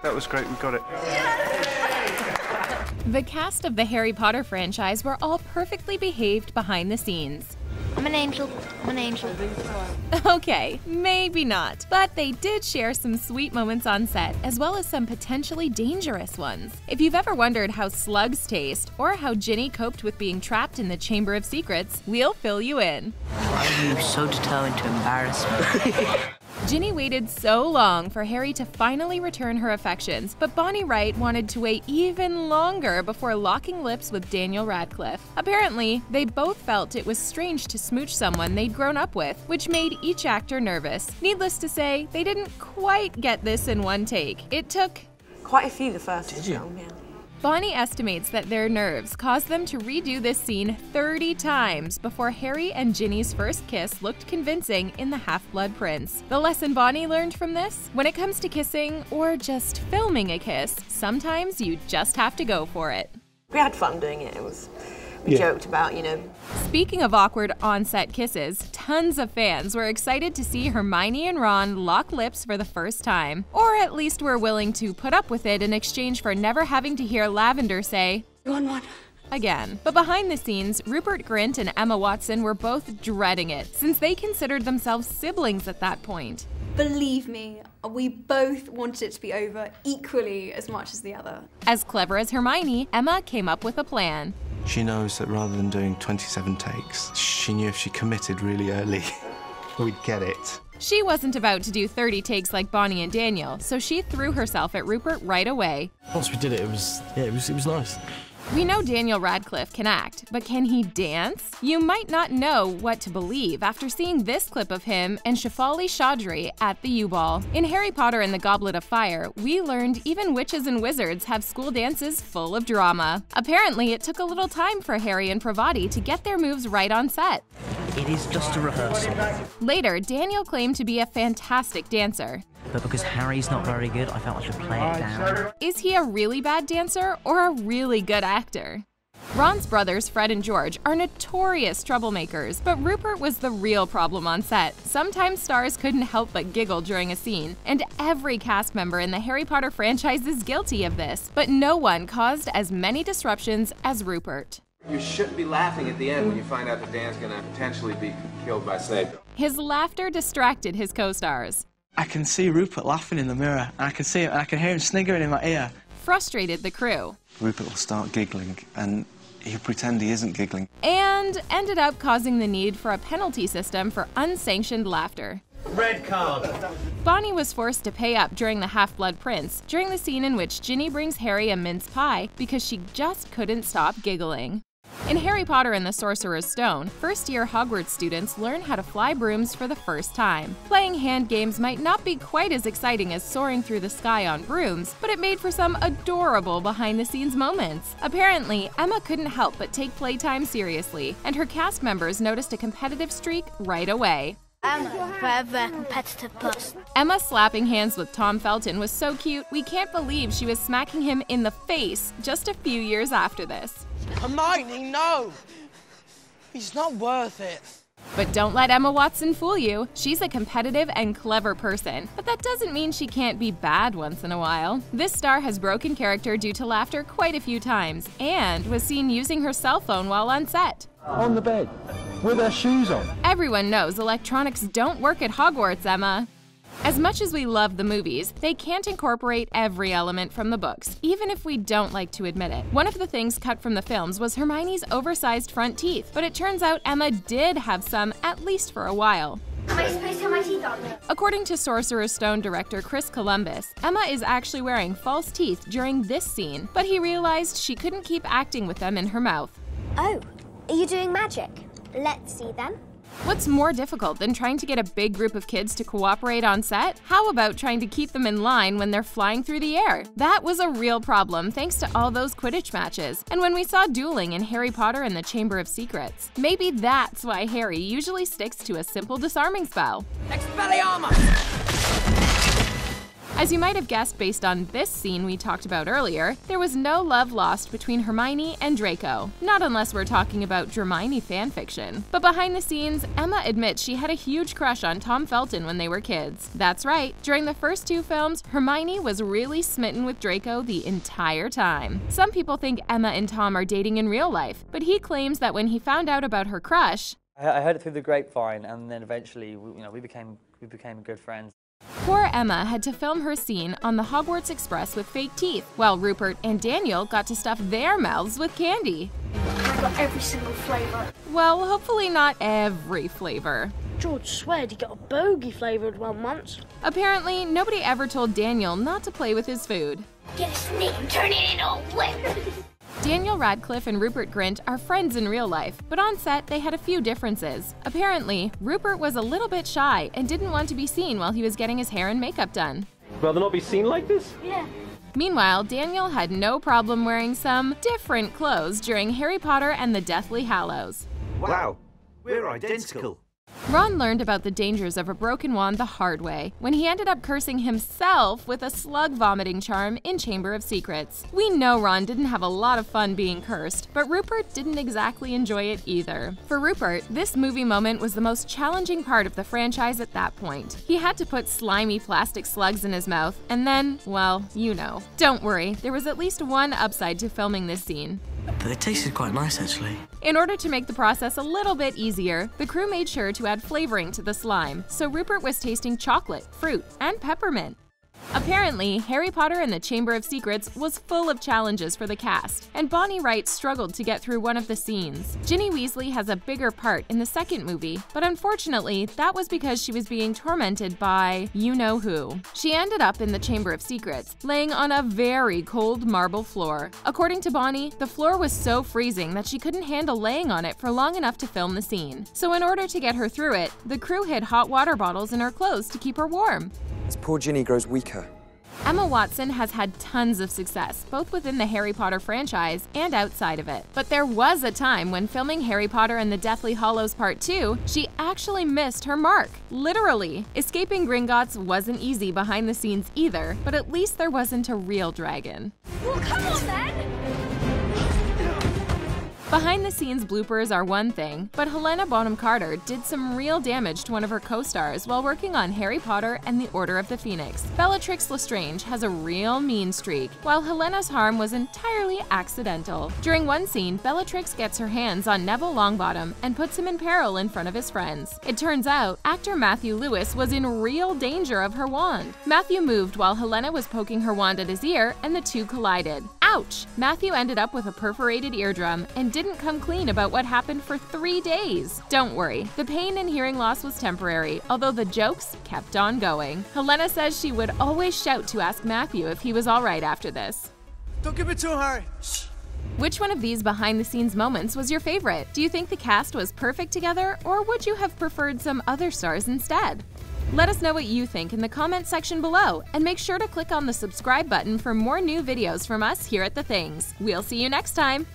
That was great, we got it. The cast of the Harry Potter franchise were all perfectly behaved behind the scenes. I'm an angel. I'm an angel. Okay, maybe not, but they did share some sweet moments on set, as well as some potentially dangerous ones. If you've ever wondered how slugs taste, or how Ginny coped with being trapped in the Chamber of Secrets, we'll fill you in. Why are you so determined to embarrass me? Ginny waited so long for Harry to finally return her affections, but Bonnie Wright wanted to wait even longer before locking lips with Daniel Radcliffe. Apparently, they both felt it was strange to smooch someone they'd grown up with, which made each actor nervous. Needless to say, they didn't quite get this in one take. It took quite a few the first film, yeah. Bonnie estimates that their nerves caused them to redo this scene 30 times before Harry and Ginny's first kiss looked convincing in The Half-Blood Prince. The lesson Bonnie learned from this? When it comes to kissing, or just filming a kiss, sometimes you just have to go for it. We had fun doing it. We joked about, you know. Speaking of awkward on-set kisses, tons of fans were excited to see Hermione and Ron lock lips for the first time. Or at least were willing to put up with it in exchange for never having to hear Lavender say, "You want one?" again. But behind the scenes, Rupert Grint and Emma Watson were both dreading it, since they considered themselves siblings at that point. Believe me, we both wanted it to be over equally as much as the other. As clever as Hermione, Emma came up with a plan. She knows that rather than doing 27 takes, she knew if she committed really early, we'd get it. She wasn't about to do 30 takes like Bonnie and Daniel, so she threw herself at Rupert right away. Once we did it, it was nice. We know Daniel Radcliffe can act, but can he dance? You might not know what to believe after seeing this clip of him and Shefali Chaudhry at the U-Ball. In Harry Potter and the Goblet of Fire, we learned even witches and wizards have school dances full of drama. Apparently, it took a little time for Harry and Pravati to get their moves right on set. It is just a rehearsal. Later, Daniel claimed to be a fantastic dancer. But because Harry's not very good, I felt I should play it down. Is he a really bad dancer or a really good actor? Ron's brothers, Fred and George, are notorious troublemakers, but Rupert was the real problem on set. Sometimes stars couldn't help but giggle during a scene, and every cast member in the Harry Potter franchise is guilty of this, but no one caused as many disruptions as Rupert. You shouldn't be laughing at the end when you find out that Dan's gonna potentially be killed by Snape. His laughter distracted his co-stars. I can see Rupert laughing in the mirror, and I can see him, and I can hear him sniggering in my ear. Frustrated the crew. Rupert will start giggling, and he'll pretend he isn't giggling. And ended up causing the need for a penalty system for unsanctioned laughter. Red card. Bonnie was forced to pay up during the Half-Blood Prince, during the scene in which Ginny brings Harry a mince pie because she just couldn't stop giggling. In Harry Potter and the Sorcerer's Stone, first-year Hogwarts students learn how to fly brooms for the first time. Playing hand games might not be quite as exciting as soaring through the sky on brooms, but it made for some adorable behind-the-scenes moments. Apparently, Emma couldn't help but take playtime seriously, and her cast members noticed a competitive streak right away. I'm a very competitive person. Emma slapping hands with Tom Felton was so cute, we can't believe she was smacking him in the face just a few years after this. Hermione, no! He's not worth it. But don't let Emma Watson fool you. She's a competitive and clever person, but that doesn't mean she can't be bad once in a while. This star has broken character due to laughter quite a few times, and was seen using her cell phone while on set. On the bed, with her shoes on. Everyone knows electronics don't work at Hogwarts, Emma. As much as we love the movies, they can't incorporate every element from the books, even if we don't like to admit it. One of the things cut from the films was Hermione's oversized front teeth, but it turns out Emma did have some, at least for a while. Am I supposed to have my teeth on? According to Sorcerer's Stone director Chris Columbus, Emma is actually wearing false teeth during this scene, but he realized she couldn't keep acting with them in her mouth. Oh, are you doing magic? Let's see then. What's more difficult than trying to get a big group of kids to cooperate on set? How about trying to keep them in line when they're flying through the air? That was a real problem thanks to all those Quidditch matches, and when we saw dueling in Harry Potter and the Chamber of Secrets. Maybe that's why Harry usually sticks to a simple disarming spell. Expelliarmus! As you might have guessed based on this scene we talked about earlier, there was no love lost between Hermione and Draco. Not unless we're talking about Dramini fanfiction. But behind the scenes, Emma admits she had a huge crush on Tom Felton when they were kids. That's right, during the first 2 films, Hermione was really smitten with Draco the entire time. Some people think Emma and Tom are dating in real life, but he claims that when he found out about her crush, I heard it through the grapevine, and then eventually, we became good friends. Poor Emma had to film her scene on the Hogwarts Express with fake teeth, while Rupert and Daniel got to stuff their mouths with candy. I got every single flavour. Well, hopefully not every flavor. George sweared he got a bogey flavoured one once. Apparently, nobody ever told Daniel not to play with his food. Get a snake and turn it into a whip. Daniel Radcliffe and Rupert Grint are friends in real life, but on set they had a few differences. Apparently, Rupert was a little bit shy and didn't want to be seen while he was getting his hair and makeup done. Rather not be seen like this? Yeah. Meanwhile, Daniel had no problem wearing some different clothes during Harry Potter and the Deathly Hallows. Wow, we're identical. Ron learned about the dangers of a broken wand the hard way, when he ended up cursing himself with a slug vomiting charm in Chamber of Secrets. We know Ron didn't have a lot of fun being cursed, but Rupert didn't exactly enjoy it either. For Rupert, this movie moment was the most challenging part of the franchise at that point. He had to put slimy plastic slugs in his mouth, and then, well, you know. Don't worry, there was at least one upside to filming this scene. But they tasted quite nice, actually. In order to make the process a little bit easier, the crew made sure to add flavoring to the slime, so Rupert was tasting chocolate, fruit, and peppermint. Apparently, Harry Potter and the Chamber of Secrets was full of challenges for the cast, and Bonnie Wright struggled to get through one of the scenes. Ginny Weasley has a bigger part in the second movie, but unfortunately, that was because she was being tormented by you-know-who. She ended up in the Chamber of Secrets, laying on a very cold marble floor. According to Bonnie, the floor was so freezing that she couldn't handle laying on it for long enough to film the scene. So in order to get her through it, the crew hid hot water bottles in her clothes to keep her warm. As poor Ginny grows weaker. Emma Watson has had tons of success, both within the Harry Potter franchise and outside of it. But there was a time when filming Harry Potter and the Deathly Hallows Part 2, she actually missed her mark. Literally. Escaping Gringotts wasn't easy behind the scenes either, but at least there wasn't a real dragon. Well, come on then! Behind the scenes bloopers are one thing, but Helena Bonham Carter did some real damage to one of her co-stars while working on Harry Potter and the Order of the Phoenix. Bellatrix Lestrange has a real mean streak, while Helena's harm was entirely accidental. During one scene, Bellatrix gets her hands on Neville Longbottom and puts him in peril in front of his friends. It turns out, actor Matthew Lewis was in real danger of her wand. Matthew moved while Helena was poking her wand at his ear, and the two collided. Ouch! Matthew ended up with a perforated eardrum and didn't come clean about what happened for 3 days. Don't worry, the pain and hearing loss was temporary, although the jokes kept on going. Helena says she would always shout to ask Matthew if he was alright after this. Don't give it to her! Shh. Which one of these behind-the-scenes moments was your favorite? Do you think the cast was perfect together, or would you have preferred some other stars instead? Let us know what you think in the comment section below, and make sure to click on the subscribe button for more new videos from us here at The Things. We'll see you next time!